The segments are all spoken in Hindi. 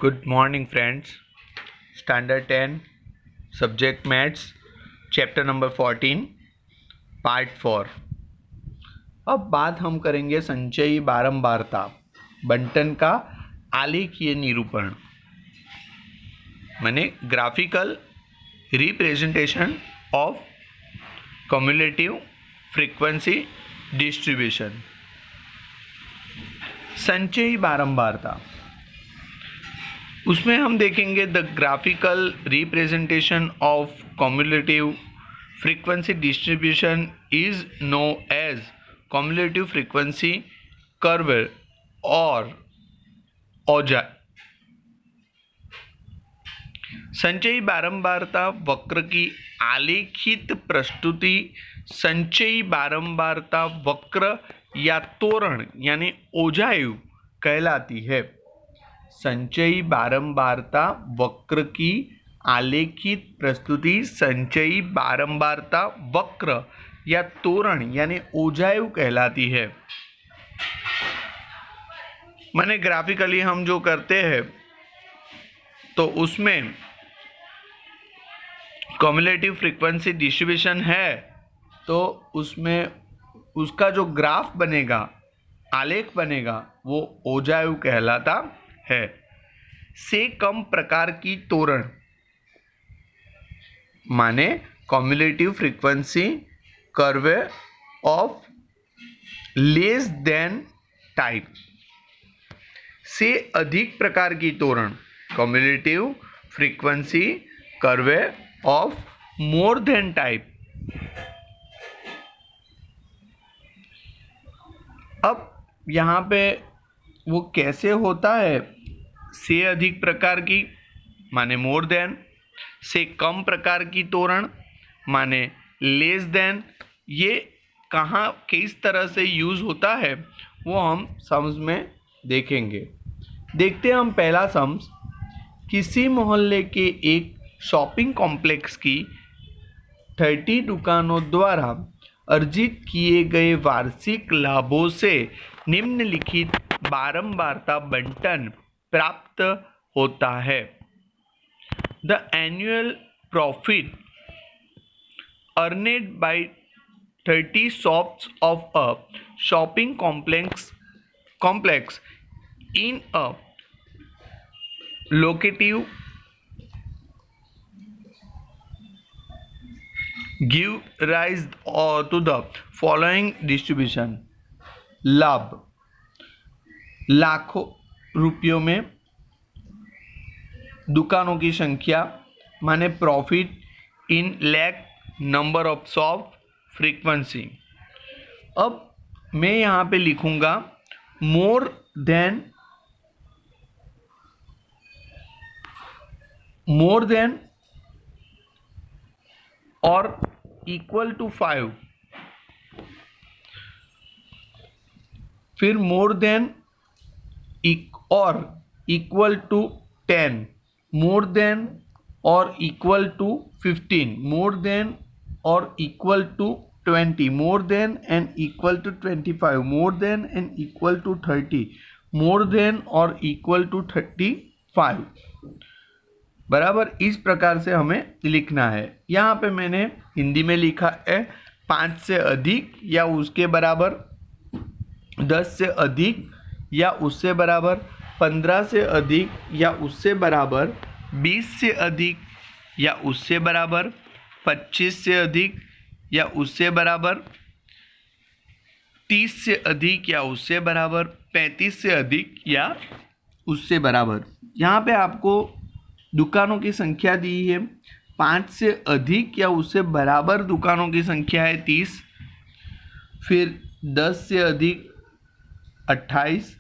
Good morning, friends. Standard 10, Subject Maths, Chapter number 14, Part 4. अब बात हम करेंगे संचयी बारंबारता बंटन का आलेखीय निरूपण, माने graphical representation of cumulative frequency distribution. संचयी बारंबारता, उसमें हम देखेंगे the graphical representation of cumulative frequency distribution is known as cumulative frequency curve और औजा। संचयी बारंबारता वक्र की आलेखित प्रस्तुति संचयी बारंबारता वक्र या तोरण यानी ओझायु कहलाती है। संचयी बारंबारता वक्र की आलेखित प्रस्तुति संचयी बारंबारता वक्र या तोरण यानी ओझायु कहलाती है। माने ग्राफिकली हम जो करते हैं तो उसमें कम्युलेटिव फ्रीक्वेंसी डिस्ट्रीब्यूशन है, तो उसमें उसका जो ग्राफ बनेगा, आलेख बनेगा, वो ओझायु कहलाता है। से कम प्रकार की तोरण माने cumulative frequency curve of less than type. से अधिक प्रकार की तोरण cumulative frequency curve of more than type. अब यहाँ पे वो कैसे होता है? से अधिक प्रकार की माने मोर देन, से कम प्रकार की तोरण माने लेस देन। ये कहाँ किस तरह से यूज होता है वो हम सम्स में देखेंगे। देखते हैं हम पहला सम्स। किसी मोहल्ले के एक शॉपिंग कॉम्प्लेक्स की 30 दुकानों द्वारा अर्जित किए गए वार्षिक लाभों से निम्नलिखित बारंबारता बंटन प्राप्त होता है। The annual profit earned by 30 shops of a shopping complex in a locality give rise to the following distribution। लाभ लाखों रुपयों में, दुकानों की संख्या माने profit in lakh number of shop frequency. अब मैं यहाँ पे लिखूंगा more than or equal to 5, फिर more than or equal to 10, more than or equal to 15, more than or equal to 20, more than and equal to 25, more than and equal to 30, more than or equal to 35। बराबर इस प्रकार से हमें लिखना है। यहाँ पे मैंने हिंदी में लिखा है 5 से अधिक या उसके बराबर, 10 से अधिक या उससे बराबर, 15 से अधिक या उससे बराबर, 20 से अधिक या उससे बराबर, 25 से अधिक या उससे बराबर, 30 से अधिक या उससे बराबर, 35 से अधिक या उससे बराबर। यहाँ पे आपको दुकानों की संख्या दी है। 5 से अधिक या उससे बराबर दुकानों की संख्या है 30, फिर 10 से अधिक 28,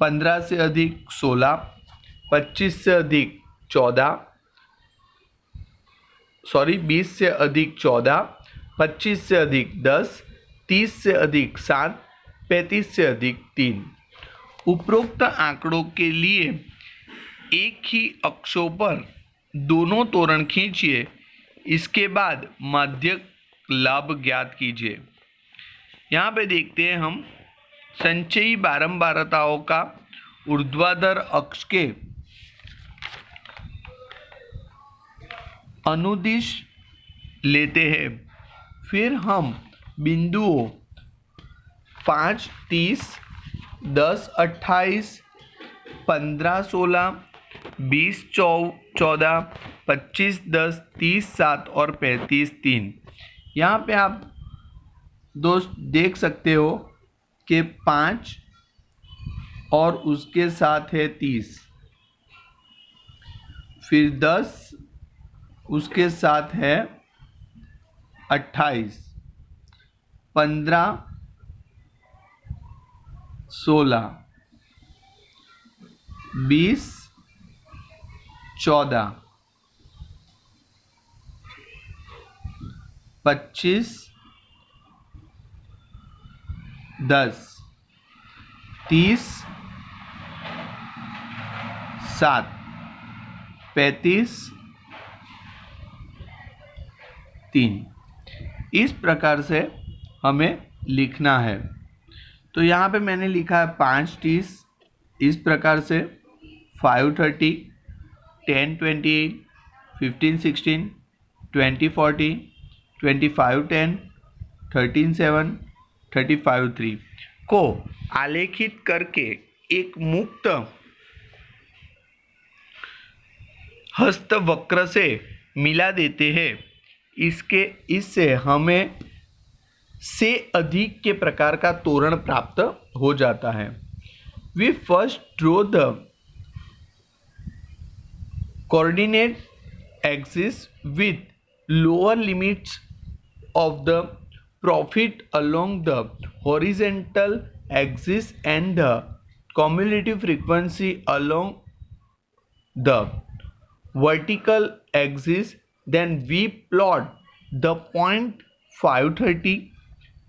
15 से अधिक 16, 25 से अधिक 14, 20 से अधिक 14, 25 से अधिक 10, 30 से अधिक 7, 35 से अधिक 3। उपरोक्त आंकड़ों के लिए एक ही अक्षों पर दोनों तोरण खींचिए, इसके बाद माध्यक लाभ ज्ञात कीजिए। यहाँ पे देखते हैं हम संचयी बारंबारताओं का ऊर्ध्वाधर अक्ष के अनुदिश लेते हैं। फिर हम बिंदुओं 5, 30, 10, 28, 15, 16, 20, 14, 25, 10, 30, 7 और 35, 3। यहाँ पे आप दोस्त देख सकते हो कि 5 और उसके साथ है 30, फिर 10 उसके साथ है 28, 15, 16, 20, 14, 25, 10, 30, 7, 35, 3। इस प्रकार से हमें लिखना है। तो यहाँ पे मैंने लिखा है 5 30 इस प्रकार से, 5 30, 10 28, 15 16, 20 40, 25 10, 13 7, 35 3 को आलेखित करके एक मुक्त हस्त वक्र से मिला देते हैं। इससे हमें से अधिक के प्रकार का तोरण प्राप्त हो जाता है। We first draw the coordinate axis with lower limits of the profit along the horizontal axis and the cumulative frequency along the vertical axis. Then we plot the point 530,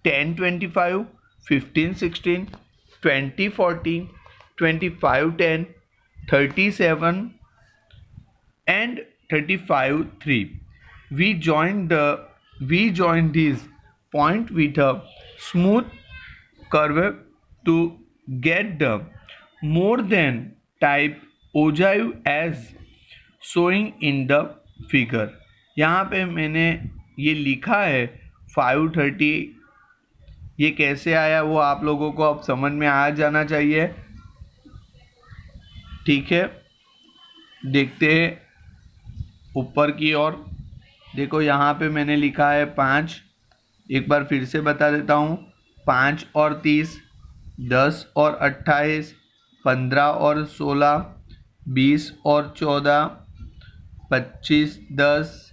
10 25, 15 16, 20 40, 25 10, 37 and 35 3. We join this point with a smooth curve to get the more than type ogive as showing in the figure. यहाँ पे मैंने ये लिखा है 530, ये कैसे आया वो आप लोगों को अब समझ में आ जाना चाहिए। ठीक है, देखते हैं ऊपर की ओर। देखो यहाँ पे मैंने लिखा है 5, एक बार फिर से बता देता हूँ, 5 और 30, 10 और 28, 15 और 16, 20 और 14, 25, 10,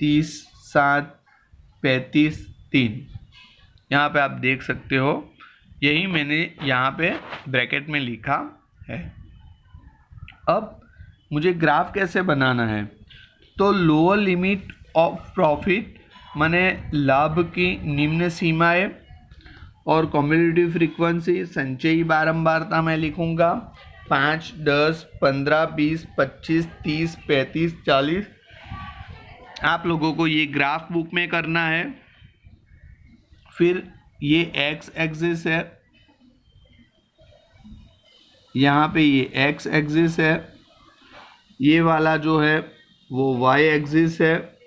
30, 7, 35, 3। यहाँ पे आप देख सकते हो, यही मैंने यहाँ पे ब्रैकेट में लिखा है। अब मुझे ग्राफ कैसे बनाना है, तो लोअर लिमिट ऑफ प्रॉफिट माने लाभ की निम्न सीमाएं और कम्युलेटिव फ्रीक्वेंसी संचयी बारंबारता मैं लिखूंगा 5, 10, 15, 20, 25, 30, 35, 40। आप लोगों को ये ग्राफ बुक में करना है। फिर ये एक्स एक्सिस है, यहाँ पे ये एक्स एक्सिस है, ये वाला जो है वो वाई एक्सिस है।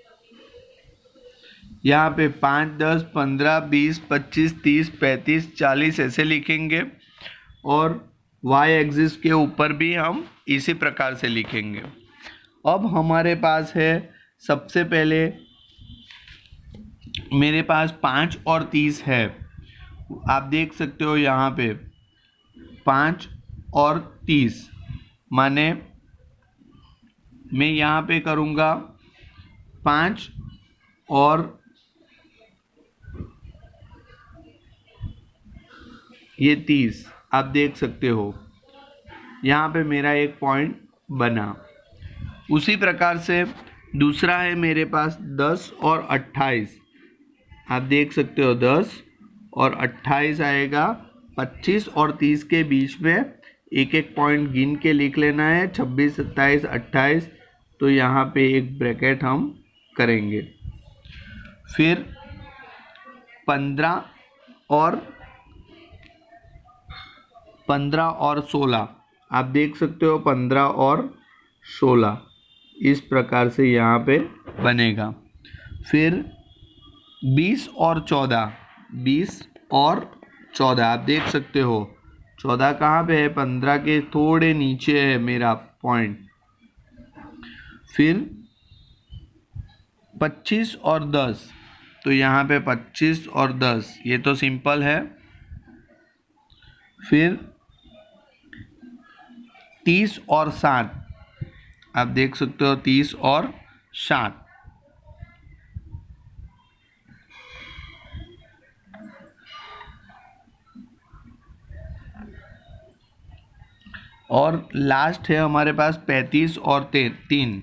यहाँ पे 5, 10, 15, 20, 25, 30, 35, 40 ऐसे लिखेंगे और वाई एक्सिस के ऊपर भी हम इसी प्रकार से लिखेंगे। अब हमारे पास है, सबसे पहले मेरे पास 5 और 30 है। आप देख सकते हो यहाँ पे 5 और 30 माने मैं यहाँ पे करूँगा 5 और ये 30। आप देख सकते हो यहाँ पे मेरा एक पॉइंट बना। उसी प्रकार से दूसरा है मेरे पास 10 और 28। आप देख सकते हो 10 और 28 आएगा। 25 और 30 के बीच में एक एक पॉइंट गिन के लिख लेना है, 26, 27, 28। तो यहाँ पे एक ब्रैकेट हम करेंगे। फिर 15 और 16 आप देख सकते हो 15 और 16 इस प्रकार से यहाँ पे बनेगा। फिर 20 और 14, 20 और 14 आप देख सकते हो 14 कहाँ पे है, 15 के थोड़े नीचे है मेरा पॉइंट। फिर 25 और 10, तो यहाँ पे 25 और 10 ये तो सिंपल है। फिर 30 और 60 आप देख सकते हो 30 और 60। और लास्ट है हमारे पास 35 और 3,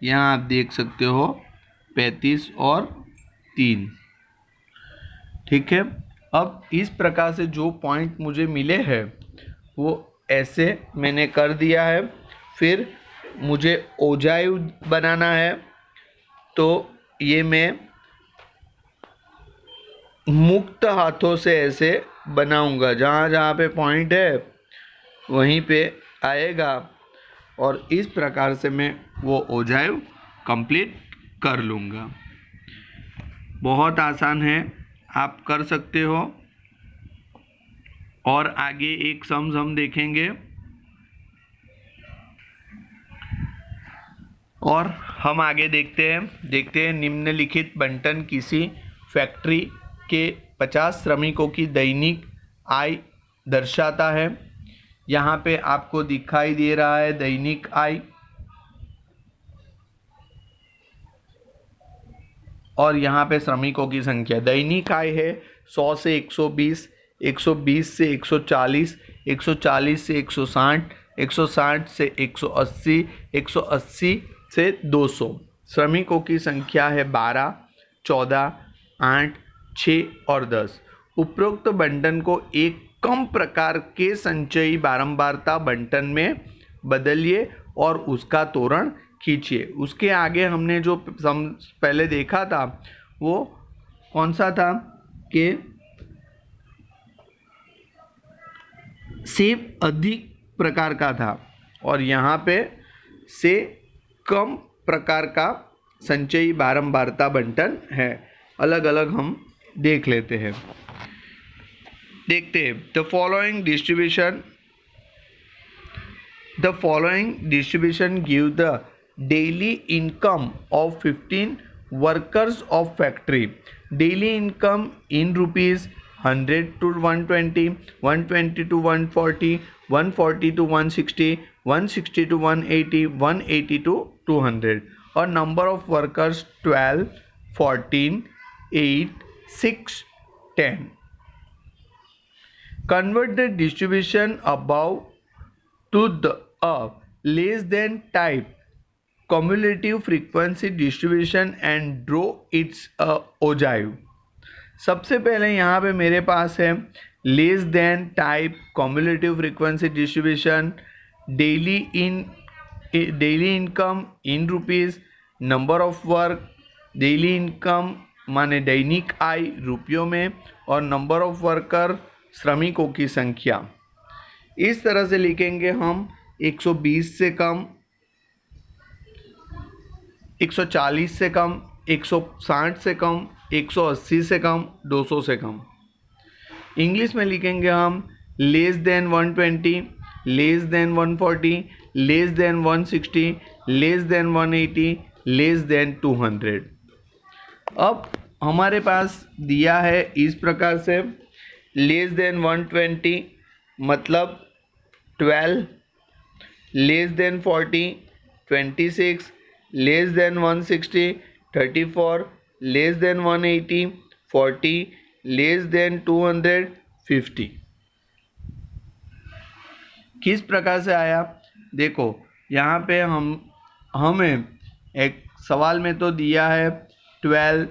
यहाँ आप देख सकते हो 35 और 3। ठीक है, अब इस प्रकार से जो पॉइंट मुझे मिले हैं वो ऐसे मैंने कर दिया है। फिर मुझे ओजाइव बनाना है, तो ये मैं मुक्त हाथों से ऐसे बनाऊंगा, जहाँ जहाँ पे पॉइंट है वहीं पे आएगा, और इस प्रकार से मैं वो ओजाइव कंप्लीट कर लूँगा। बहुत आसान है, आप कर सकते हो। और आगे एक सम्स हम देखेंगे, और हम आगे देखते हैं निम्नलिखित बंटन किसी फैक्ट्री के 50 श्रमिकों की दैनिक आय दर्शाता है। यहाँ पे आपको दिखाई दे रहा है दैनिक आय, और यहाँ पे श्रमिकों की संख्या। दैनिक आय है 100 से 120, 120 से 140, 140 से 160, 160 से 180, 180 से 200। श्रमिकों की संख्या है 12, 14, 8, 6 और 10। उपरोक्त बंटन को एक कम प्रकार के संचयी बारंबारता बंटन में बदलिए और उसका तोरण खींचिए। उसके आगे हमने जो पहले देखा था वो कौन सा था कि से अधिक प्रकार का था, और यहाँ पे से कम प्रकार का संचयी बारंबारता बंटन है। अलग अलग हम देख लेते हैं। देखते हैं The following distribution give the daily income of 15 workers of factory. Daily income in rupees 100 to 120, 120 to 140, 140 to 160, 160 to 180, 180 to 200. Or number of workers 12, 14, 8, 6, 10. Convert the distribution above to the less than type cumulative frequency distribution and draw its ogive. सबसे पहले यहाँ पे मेरे पास है less than type cumulative frequency distribution, daily income in rupees, number of work, daily income माने दैनिक आय रुपयों में, और नंबर ऑफ वर्कर श्रमिकों की संख्या। इस तरह से लिखेंगे हम 120 से कम, 140 से कम, 160 से कम, 180 से कम, 200 से कम। इंग्लिश में लिखेंगे हम less than 120, less than 140, less than 160, less than 180, less than 200। अब हमारे पास दिया है इस प्रकार से लेस देन 120 मतलब 12, less than 40 26, less than 160 34, less than 180 40, less than 200 50। किस प्रकार से आया देखो, यहाँ पे हमें एक सवाल में तो दिया है 12,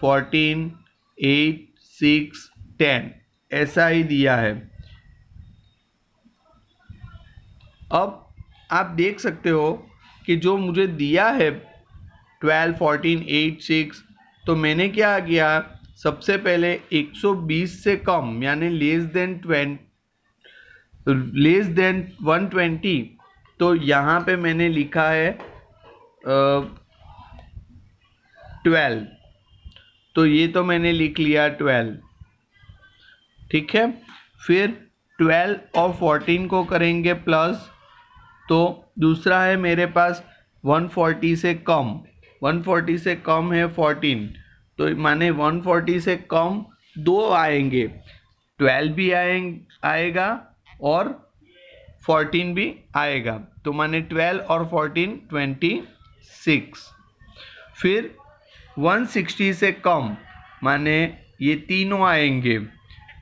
14, 8, 6, 10 ऐसा ही दिया है। अब आप देख सकते हो कि जो मुझे दिया है 12, 14, 8, 6, तो मैंने क्या किया, सबसे पहले 120 से कम यानी लेस देन लेस देन 120, तो यहाँ पे मैंने लिखा है 12, तो ये तो मैंने लिख लिया 12, ठीक है। फिर 12 और 14 को करेंगे प्लस, तो दूसरा है मेरे पास 140 से कम, 140 से कम है 14, तो माने 140 से कम दो आएंगे, 12 भी आएगा और 14 भी आएगा, तो माने 12 और 14 26। फिर 160 से कम माने ये तीनों आएंगे,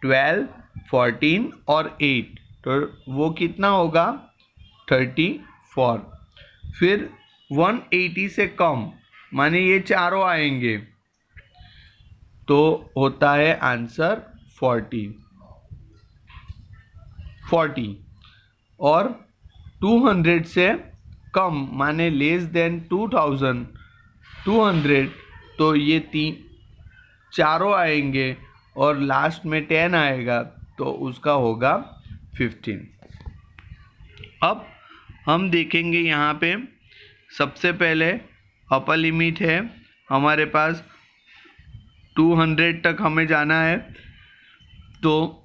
12, 14 और 8, तो वो कितना होगा 34। फिर 180 से कम माने ये चारों आएंगे, तो होता है आंसर 40। और 200 से कम माने लेस देन 2200, तो ये चारों आएंगे और लास्ट में 10 आएगा, तो उसका होगा 15। अब हम देखेंगे यहाँ पे सबसे पहले अपर लिमिट है हमारे पास 200 तक हमें जाना है, तो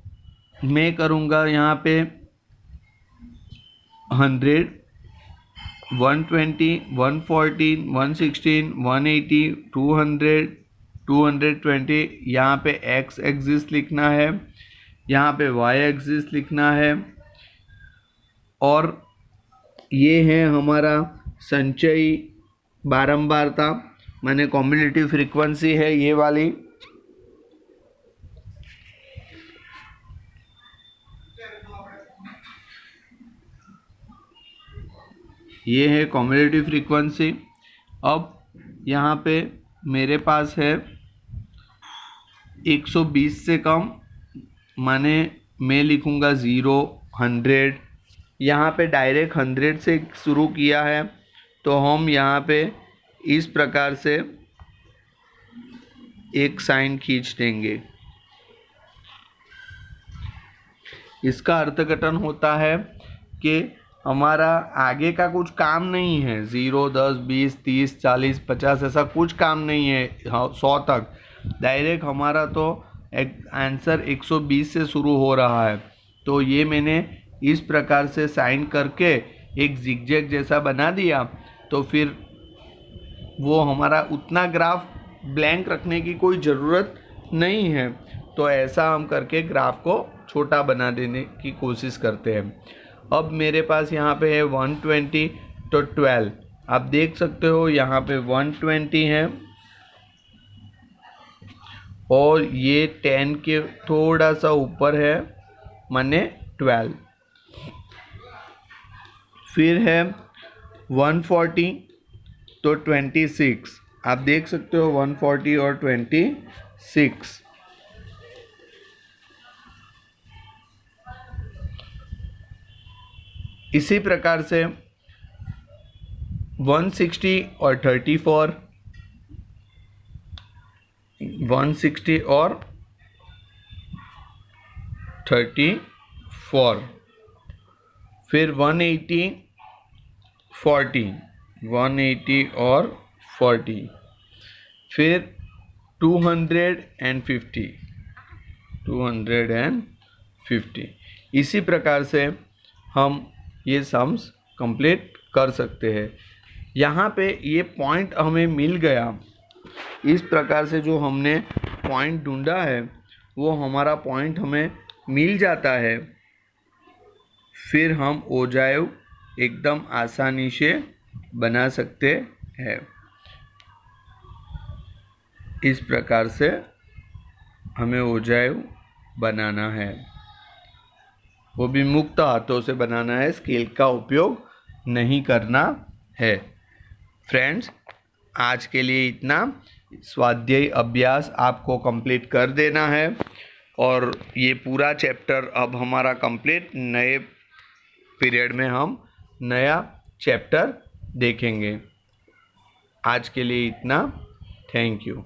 मैं करूँगा यहाँ पे 100, 120, 114, 116, 180, 200, 220, यहाँ पे x एक्सिस लिखना है, यहाँ पे y एक्सिस लिखना है, और ये है हमारा संचयी बारंबारता माने कॉम्युलेटिव फ्रीक्वेंसी है ये वाली। ये है कॉम्युलेटिव फ्रीक्वेंसी। अब यहाँ पे मेरे पास है 120 से कम माने मैं लिखूँगा 0, 100, यहाँ पे डायरेक्ट 100 से शुरू किया है, तो हम यहाँ पे इस प्रकार से एक साइन खींच देंगे। इसका अर्थघटन होता है कि हमारा आगे का कुछ काम नहीं है, 0, 10, 20, 30, 40, 50 ऐसा कुछ काम नहीं है 100 तक, डायरेक्ट हमारा तो एक आंसर 120 से शुरू हो रहा है। तो ये मैंने इस प्रकार से साइन करके एक जिगजैग जैसा बना दिया, तो फिर वो हमारा उतना ग्राफ ब्लैंक रखने की कोई ज़रूरत नहीं है, तो ऐसा हम करके ग्राफ को छोटा बना देने की कोशिश करते हैं। अब मेरे पास यहाँ पे है 120, तो 12 आप देख सकते हो यहाँ पे 120 है और ये 10 के थोड़ा सा ऊपर है माने 12। फिर है 140, तो 26 आप देख सकते हो 140 और 26। इसी प्रकार से 160 और 34, 160 और 34, फिर 180, 40, 180 और 40, फिर 250, 250। इसी प्रकार से हम ये सम्स कंप्लीट कर सकते हैं। यहाँ पे ये पॉइंट हमें मिल गया, इस प्रकार से जो हमने पॉइंट ढूंढा है वो हमारा पॉइंट हमें मिल जाता है, फिर हम ओजाइव एकदम आसानी से बना सकते हैं। इस प्रकार से हमें ओजाइव बनाना है, वो भी मुक्त हाथों से बनाना है, स्केल का उपयोग नहीं करना है। फ्रेंड्स, आज के लिए इतना। स्वाध्याय अभ्यास आपको कंप्लीट कर देना है और ये पूरा चैप्टर अब हमारा कंप्लीट, नए पीरियड में हम नया चैप्टर देखेंगे। आज के लिए इतना। Thank you.